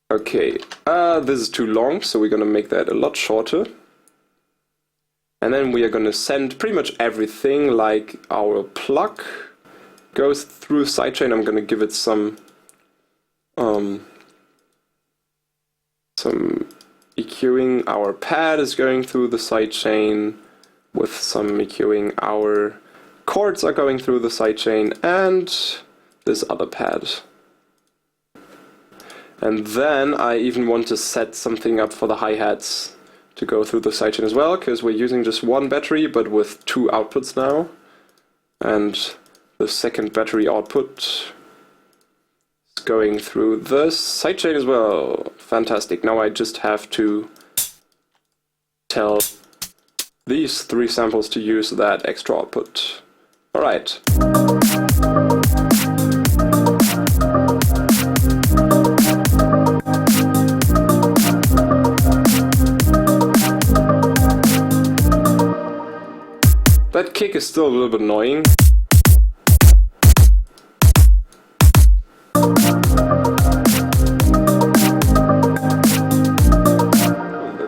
Okay, this is too long, so we're gonna make that a lot shorter. And then we are gonna send pretty much everything, like our plug goes through sidechain. I'm gonna give it some EQing. Our pad is going through the sidechain with some EQing. Our chords are going through the sidechain and this other pad. And then I even want to set something up for the hi-hats to go through the sidechain as well, because we're using just one battery but with two outputs now. And the second battery output is going through the sidechain as well. Fantastic. Now I just have to tell these three samples to use that extra output. Alright. That kick is still a little bit annoying.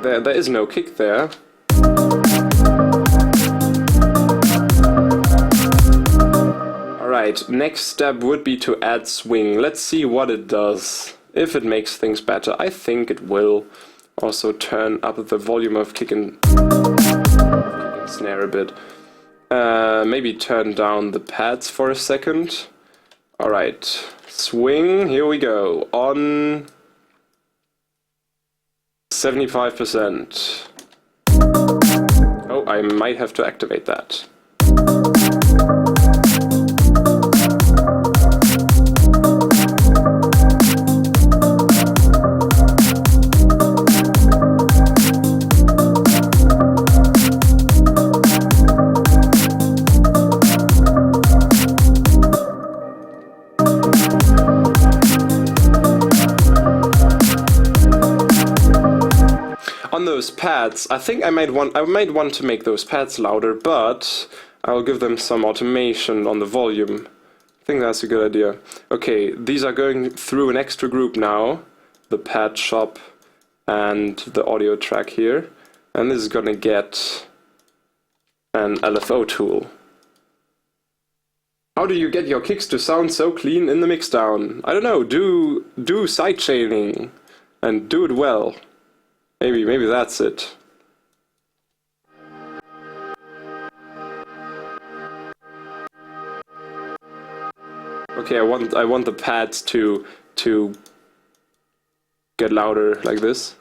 There is no kick there. Alright, next step would be to add swing. Let's see what it does. If it makes things better, I think it will. Also turn up the volume of kick and snare a bit. Maybe turn down the pads for a second. Alright, swing, here we go. On 75%. Oh, I might have to activate that. On those pads, I think I might want to make those pads louder, but I'll give them some automation on the volume. I think that's a good idea. Okay, these are going through an extra group now, the pad shop and the audio track here, and this is gonna get an LFO tool. How do you get your kicks to sound so clean in the mixdown? I don't know, do sidechaining and do it well. Maybe that's it. Okay, I want the pads to get louder like this.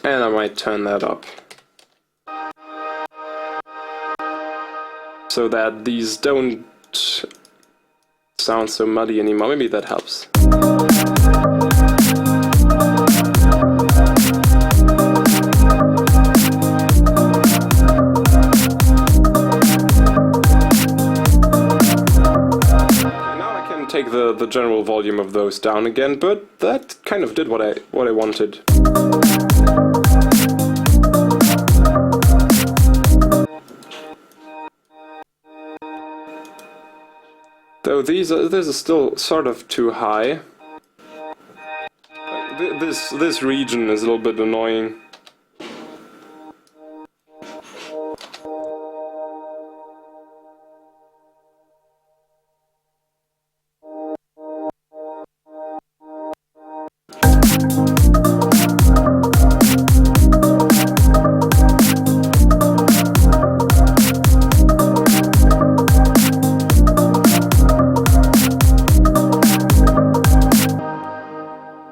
And I might turn that up, so that these don't sound so muddy anymore. Maybe that helps. Now I can take the general volume of those down again, but that kind of did what I wanted. Though this is still sort of too high. This region is a little bit annoying.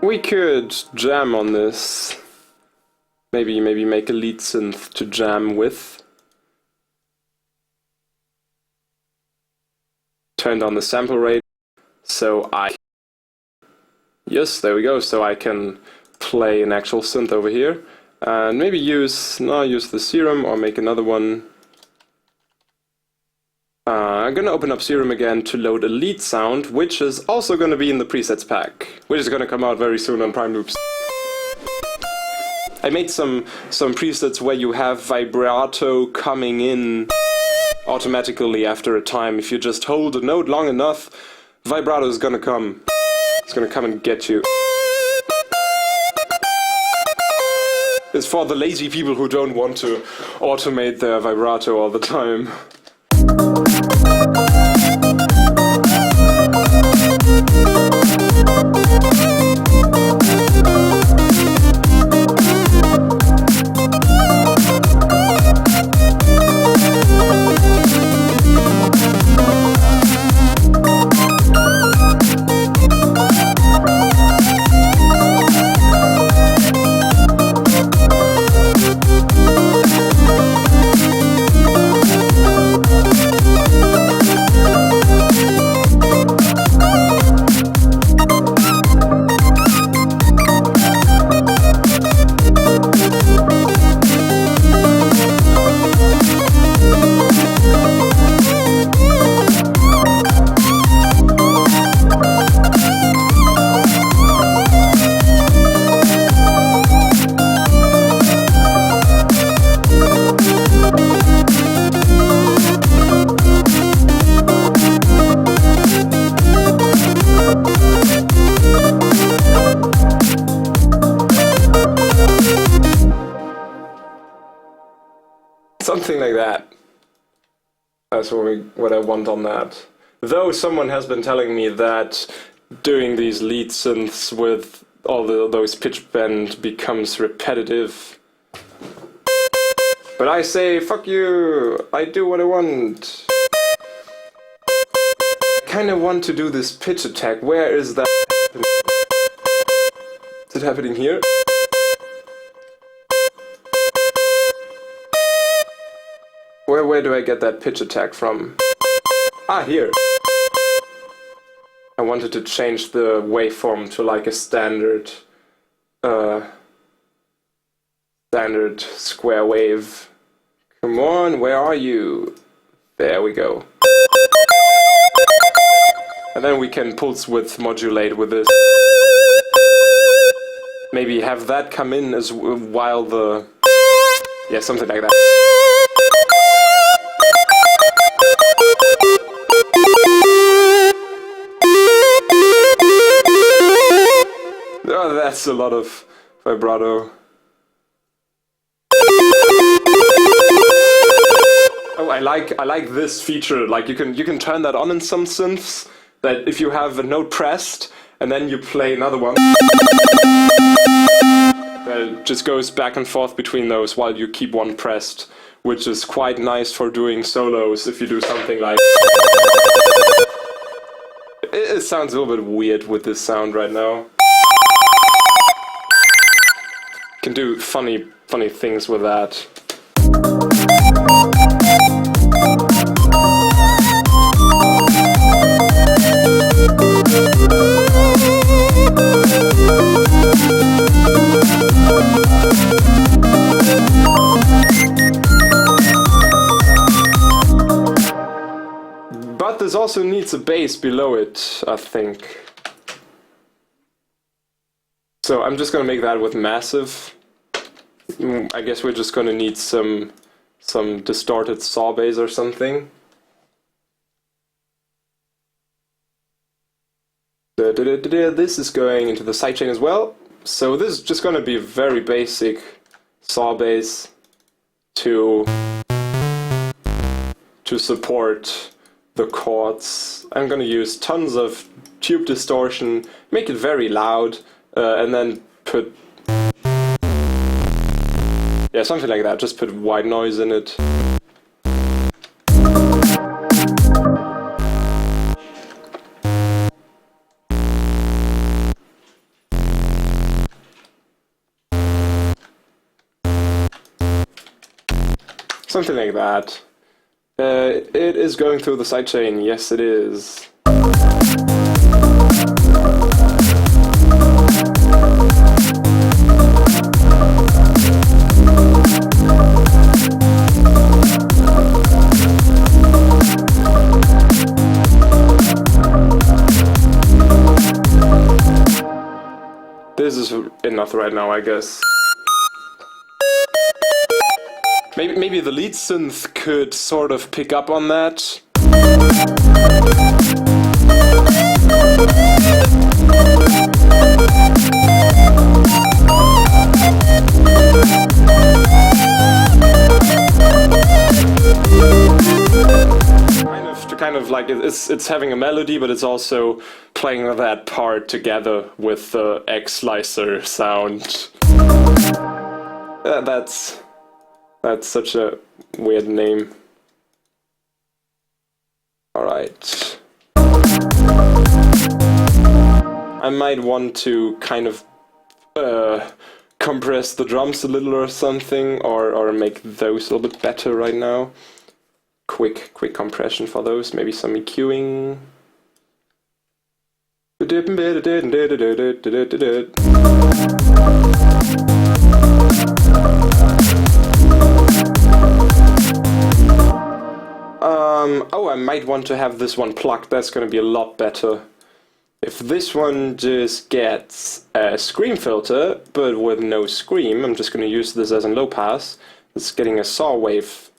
We could jam on this. Maybe make a lead synth to jam with. Turn down the sample rate, so yes, there we go. So I can play an actual synth over here, and maybe use the serum or make another one. I'm gonna open up Serum again to load a lead sound, which is also gonna be in the presets pack, which is gonna come out very soon on Prime Loops. I made some presets where you have vibrato coming in automatically after a time. If you just hold a note long enough, vibrato is gonna come. It's gonna come and get you. It's for the lazy people who don't want to automate their vibrato all the time. Something like that. That's what I want on that. Though someone has been telling me that doing these lead synths with all those pitch bend becomes repetitive. But I say, fuck you! I do what I want! I kinda want to do this pitch attack. Where is that? Is it happening here? Where do I get that pitch attack from? Ah, here. I wanted to change the waveform to like a standard square wave. Come on, where are you? There we go. And then we can pulse width modulate with this. Maybe have that come in as while the... yeah, something like that. Oh, that's a lot of vibrato. Oh, I like this feature. Like you can turn that on in some synths. That if you have a note pressed and then you play another one, it just goes back and forth between those while you keep one pressed, which is quite nice for doing solos. If you do something like, it sounds a little bit weird with this sound right now. Can do funny things with that. But this also needs a bass below it, I think. So I'm just gonna make that with massive. I guess we're just gonna need some distorted saw bass or something. This is going into the sidechain as well. So this is just gonna be very basic saw bass to support the chords. I'm gonna use tons of tube distortion, make it very loud, and then put... yeah, something like that. Just put white noise in it. Something like that. It is going through the sidechain. Yes, it is. This is enough right now, I guess. Maybe the lead synth could sort of pick up on that. Kind of like it's having a melody, but it's also playing that part together with the X-Slicer sound. That's such a weird name. Alright. I might want to kind of compress the drums a little or something, or make those a little bit better right now. Quick compression for those, maybe some EQing. Oh, I might want to have this one plugged. That's gonna be a lot better. If this one just gets a scream filter, but with no scream, I'm just gonna use this as a low pass. It's getting a saw wave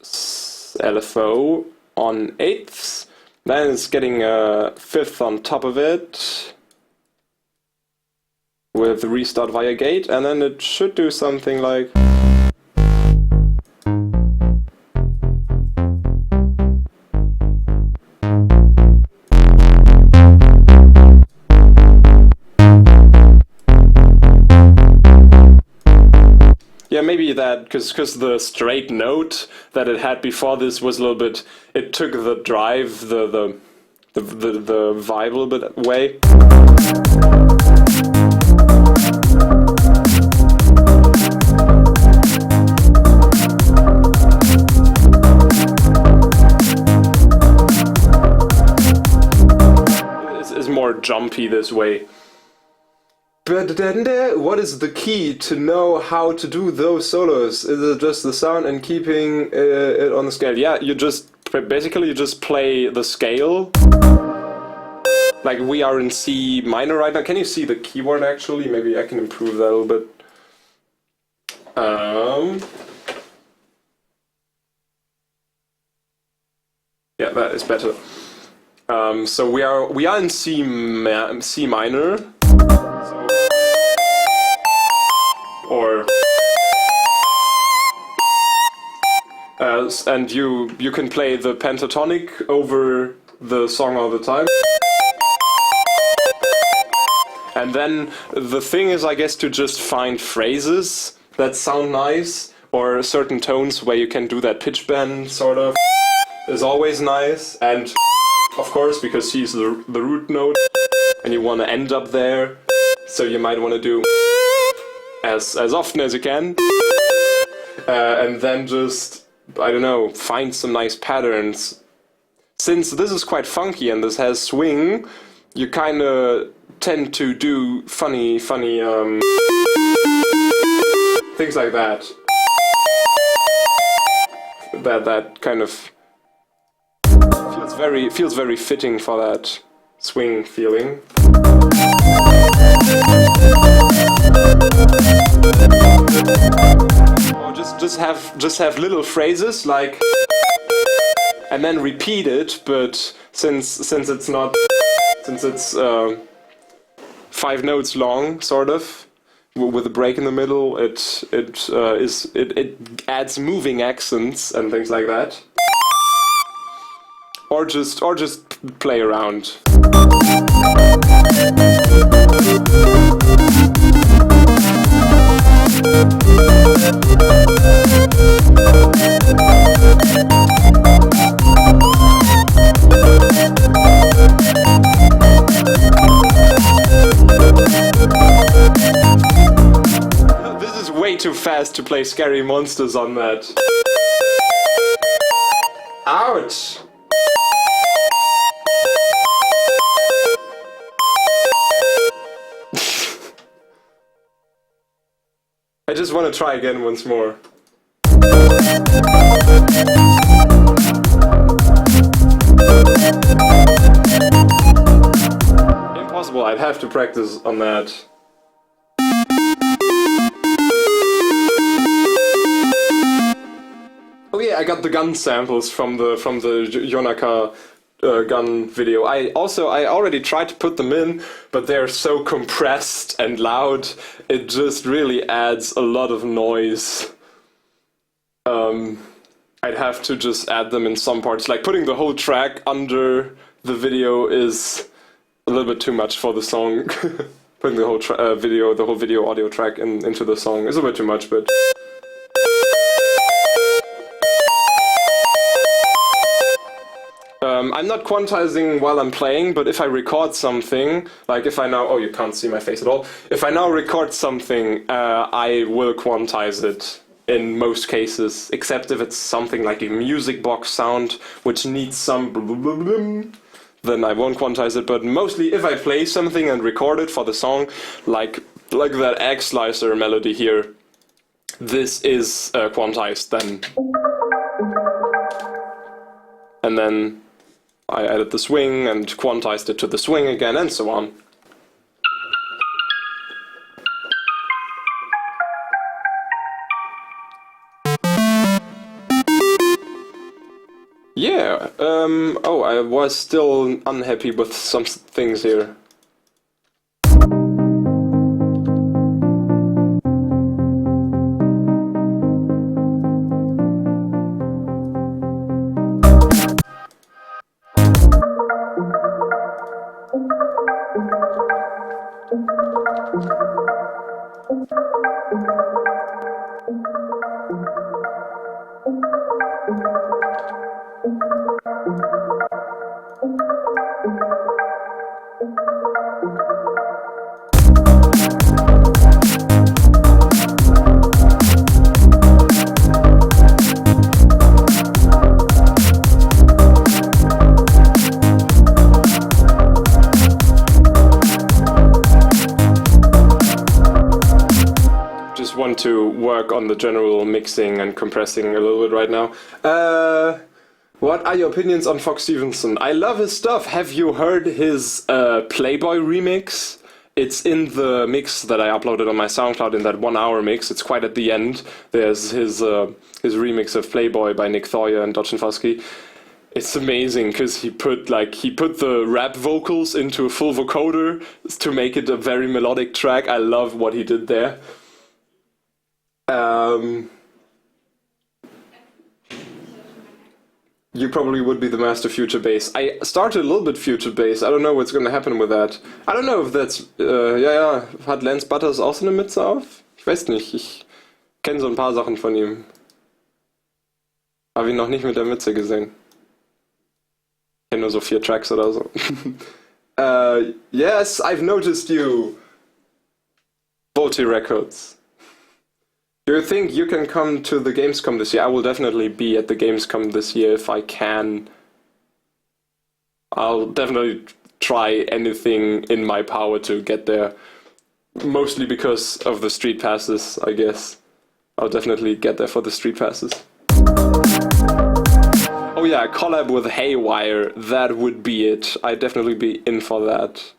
LFO on 8ths, then it's getting a 5th on top of it with restart via gate, and then it should do something like... Yeah, maybe that, because the straight note that it had before this was a little bit, it took the drive, the vibe a little bit away. It's more jumpy this way. What is the key to know how to do those solos? Is it just the sound and keeping it on the scale? Yeah, you just basically you just play the scale. Like we are in C minor right now. Can you see the keyboard actually? Maybe I can improve that a little bit. Yeah, that is better. So we are in C minor. Or and you can play the pentatonic over the song all the time. And then the thing is, I guess, to just find phrases that sound nice, or certain tones where you can do that pitch bend sort of is always nice. And of course, because she's the root note and you want to end up there, so you might want to do as often as you can, and then just, I don't know, find some nice patterns. Since this is quite funky and this has swing, you kind of tend to do funny things like that. That kind of feels very fitting for that swing feeling. Or just have little phrases like, and then repeat it. But since it's 5 notes long, sort of, with a break in the middle, it adds moving accents and things like that. Or just play around. This is way too fast to play Scary Monsters on that. Ouch! I just want to try again once more. Impossible, I'd have to practice on that. Oh yeah, I got the gun samples from the Yonaka gun video. I already tried to put them in, but they're so compressed and loud. It just really adds a lot of noise. I'd have to just add them in some parts. Like putting the whole track under the video is a little bit too much for the song. Putting the whole the whole video audio track into the song is a bit too much, but. I'm not quantizing while I'm playing, but if I record something, like if I now, oh, you can't see my face at all. If I now record something, I will quantize it in most cases, except if it's something like a music box sound, which needs some then I won't quantize it. But mostly if I play something and record it for the song, like that egg slicer melody here, this is quantized then. And then I added the swing and quantized it to the swing again, and so on. Yeah, oh, I was still unhappy with some things here. Want to work on the general mixing and compressing a little bit right now. What are your opinions on Fox Stevenson? I love his stuff. Have you heard his Playboy remix? It's in the mix that I uploaded on my SoundCloud, in that 1 hour mix. It's quite at the end. There's his remix of Playboy by Nick Thoyer and Dodge and Fusky. It's amazing because he put the rap vocals into a full vocoder to make it a very melodic track. I love what he did there. You probably would be the master future bass. I started a little bit future bass. I don't know what's gonna happen with that. I don't know if that's... ja, hat Lance Butters auch so eine Mütze auf? Ich weiß nicht, ich kenne so ein paar Sachen von ihm. Habe ihn noch nicht mit der Mütze gesehen. Ich kenne nur so 4 Tracks oder so. Yes, I've noticed you! Volty Records. Do you think you can come to the Gamescom this year? I will definitely be at the Gamescom this year if I can. I'll definitely try anything in my power to get there. Mostly because of the street passes, I guess. I'll definitely get there for the street passes. Oh yeah, a collab with Haywire. That would be it. I'd definitely be in for that.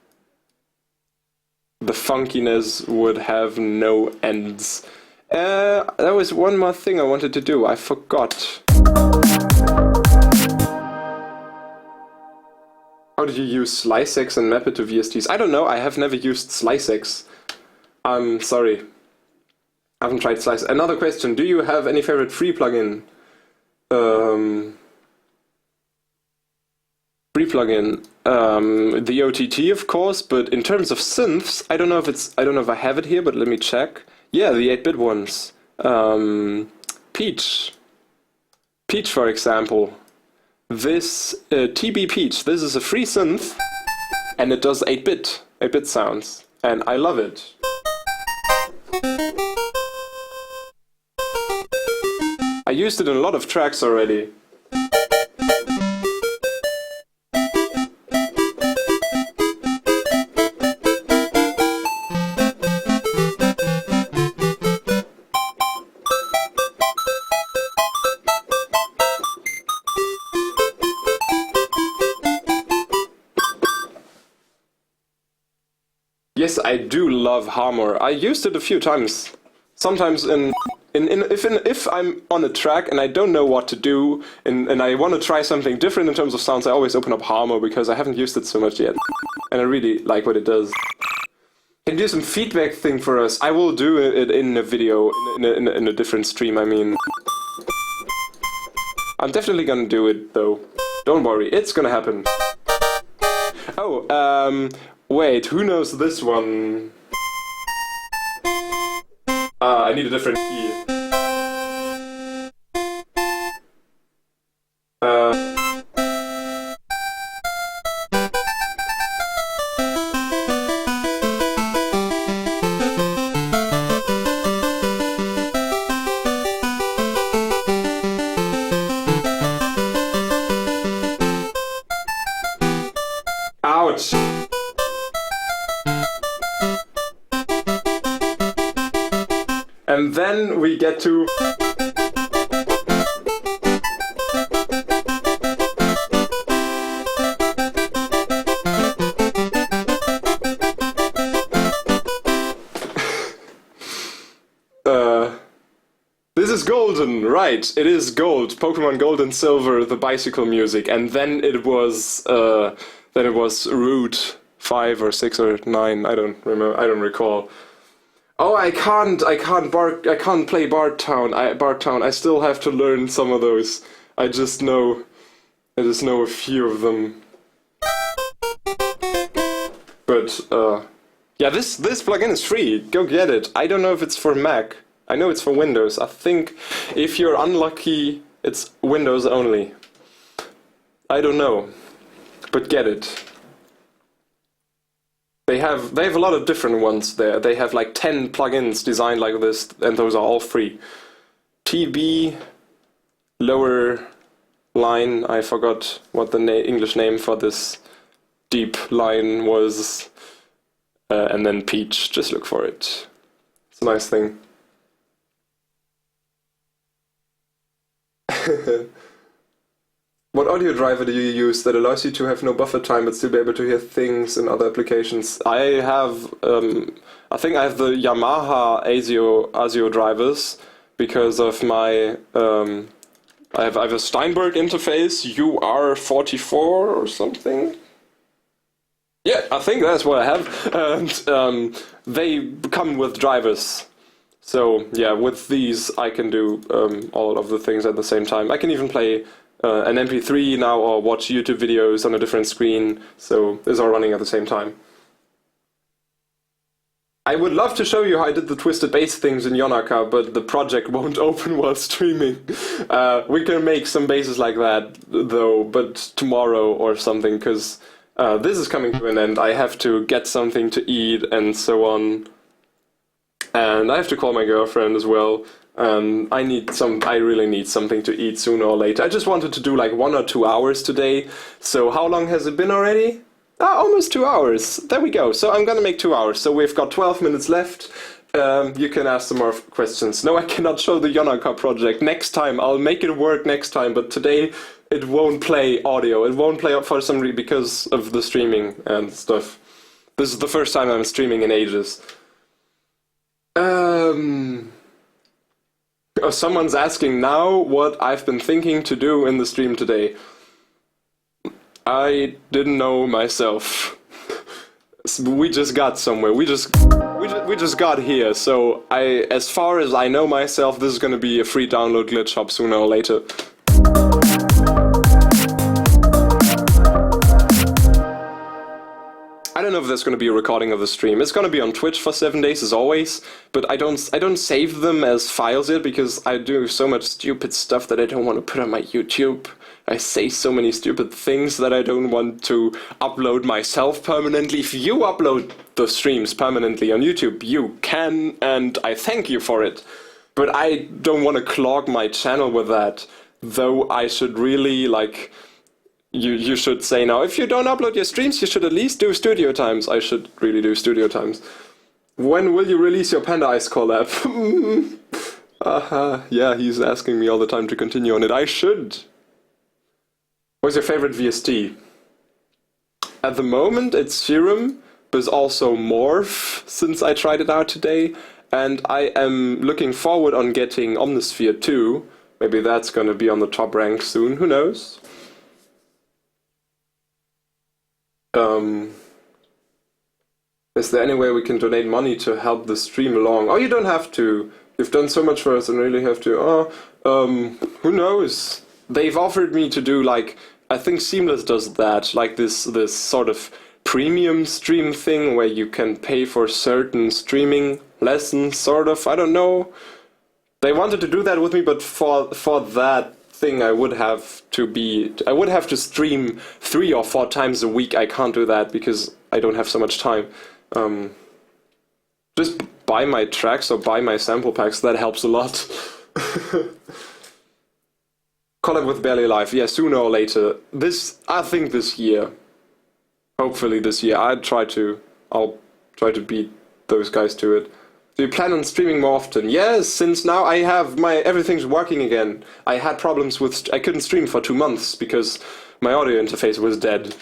The funkiness would have no ends. There was one more thing I wanted to do. I forgot. How did you use SliceX and map it to VSTs? I don't know. I have never used SliceX. I'm sorry. I haven't tried Slice. Another question. Do you have any favorite free plugin? Free plugin. The OTT, of course, but in terms of synths, I don't know if I have it here, but let me check. Yeah, the 8-bit ones. Peach. Peach, for example. This TB Peach, this is a free synth, and it does 8-bit sounds, and I love it. I used it in a lot of tracks already. Yes, I do love Harmor. I used it a few times. Sometimes in if I'm on a track and I don't know what to do, and I want to try something different in terms of sounds, I always open up Harmo because I haven't used it so much yet, and I really like what it does. Can you do some feedback thing for us? I will do it in a video, in a different stream, I mean. I'm definitely gonna do it, though. Don't worry, it's gonna happen. Oh, wait, who knows this one? I need a different key. Ouch! And then we get to... This is golden, right? It is gold. Pokemon Gold and Silver, the bicycle music, and then it was Route 5 or 6 or 9. I don't remember. I don't recall. Oh, I can't play Bardtown. I still have to learn some of those. I just know a few of them. But yeah, this plugin is free. Go get it. I don't know if it's for Mac. I know it's for Windows. I think if you're unlucky, it's Windows only. I don't know, but get it. They have a lot of different ones there. They have like 10 plugins designed like this, and those are all free. TB, lower line, I forgot what the English name for this deep line was, and then Peach, just look for it. It's a nice thing. What audio driver do you use that allows you to have no buffer time but still be able to hear things in other applications? I have, I think I have the Yamaha ASIO drivers because of my, I have a Steinberg interface, UR44 or something. Yeah, I think that's what I have, and they come with drivers. So yeah, with these I can do all of the things at the same time. I can even play an MP3 now or watch YouTube videos on a different screen, so it's all running at the same time. I would love to show you how I did the twisted bass things in Yonaka, but the project won't open while streaming. We can make some basses like that though, but tomorrow or something, because this is coming to an end. I have to get something to eat and so on. And I have to call my girlfriend as well. I really need something to eat sooner or later. I just wanted to do like 1 or 2 hours today. So how long has it been already? Almost 2 hours. There we go. So I'm gonna make 2 hours. So we've got 12 minutes left. You can ask some more questions. No, I cannot show the Yonaka project. Next time, I'll make it work next time. But today, it won't play audio. It won't play up for some reason because of the streaming and stuff. This is the first time I'm streaming in ages. Oh, someone's asking now what I've been thinking to do in the stream today. I didn't know myself. We just got somewhere. We just got here. So as far as I know myself, this is gonna be a free download glitch hop sooner or later. I don't know if there's going to be a recording of the stream. It's going to be on Twitch for 7 days as always, but I don't save them as files yet because I do so much stupid stuff that I don't want to put on my YouTube. I say so many stupid things that I don't want to upload myself permanently. If you upload the streams permanently on YouTube, you can, and I thank you for it. But I don't want to clog my channel with that, though I should really, like... You should say now, if you don't upload your streams, you should at least do studio times. I should really do studio times. When will you release your Panda Ice collab? Yeah, he's asking me all the time to continue on it. I should. What's your favorite VST? At the moment, it's Serum, but it's also Morph, since I tried it out today. And I am looking forward on getting Omnisphere 2. Maybe that's gonna be on the top rank soon, who knows? Is there any way we can donate money to help the stream along? Oh, you don't have to. You've done so much for us and really have to. Who knows? They've offered me to do, like, I think Seamless does that, like this sort of premium stream thing where you can pay for certain streaming lessons, sort of. I don't know. They wanted to do that with me, but for that thing I would have to stream 3 or 4 times a week. I can't do that because I don't have so much time. Just buy my tracks or buy my sample packs, that helps a lot. Collab with Barely Alive, yeah, sooner or later. I think this year. Hopefully this year. I'll try to beat those guys to it. Do you plan on streaming more often? Yes, since now I have everything's working again. I had problems I couldn't stream for 2 months because my audio interface was dead.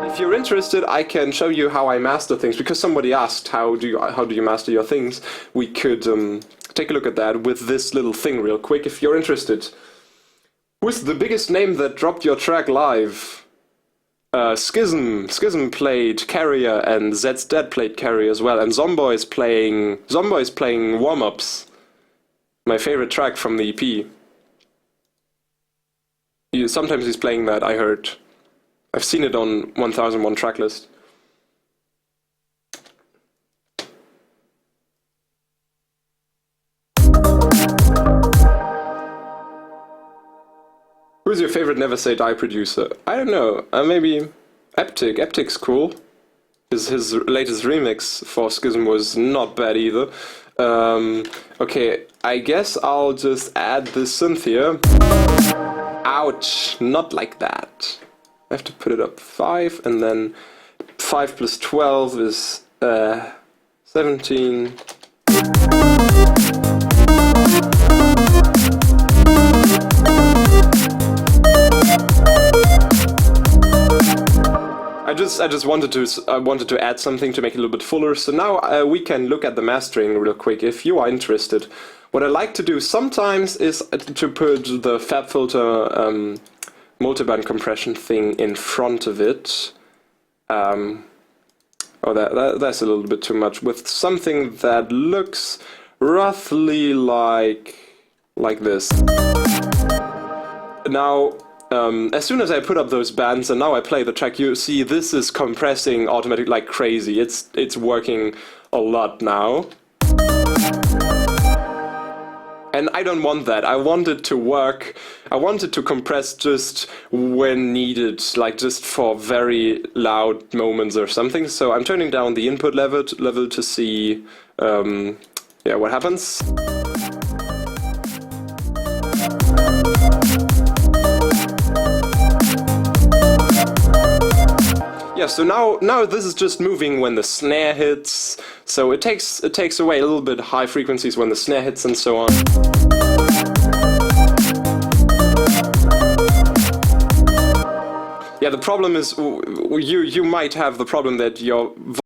If you're interested, I can show you how I master things, because somebody asked how do you master your things. We could take a look at that with this little thing real quick if you're interested. Who's the biggest name that dropped your track live? Schism played Carrier, and Zed's Dead played Carrier as well, and Zomboy is playing Warm-Ups, my favorite track from the EP. Sometimes he's playing that, I heard. I've seen it on 1001 tracklist. Who's your favorite Never Say Die producer? I don't know. Maybe Eptic. Eptic's cool. His latest remix for Schism was not bad either. Okay, I guess I'll just add this synth here. Ouch! Not like that. I have to put it up 5, and then 5 plus 12 is 17. I just wanted to add something to make it a little bit fuller. So now we can look at the mastering real quick if you are interested. What I like to do sometimes is to put the FabFilter multiband compression thing in front of it. Oh, that's a little bit too much. With something that looks roughly like this. Now, as soon as I put up those bands and now I play the track, you see this is compressing automatically like crazy. It's working a lot now. And I don't want that. I want it to work. I want it to compress just when needed, like just for very loud moments or something. So I'm turning down the input level to see yeah, what happens. Yeah, so now this is just moving when the snare hits, so it takes away a little bit high frequencies when the snare hits and so on. Yeah, the problem is you might have the problem that your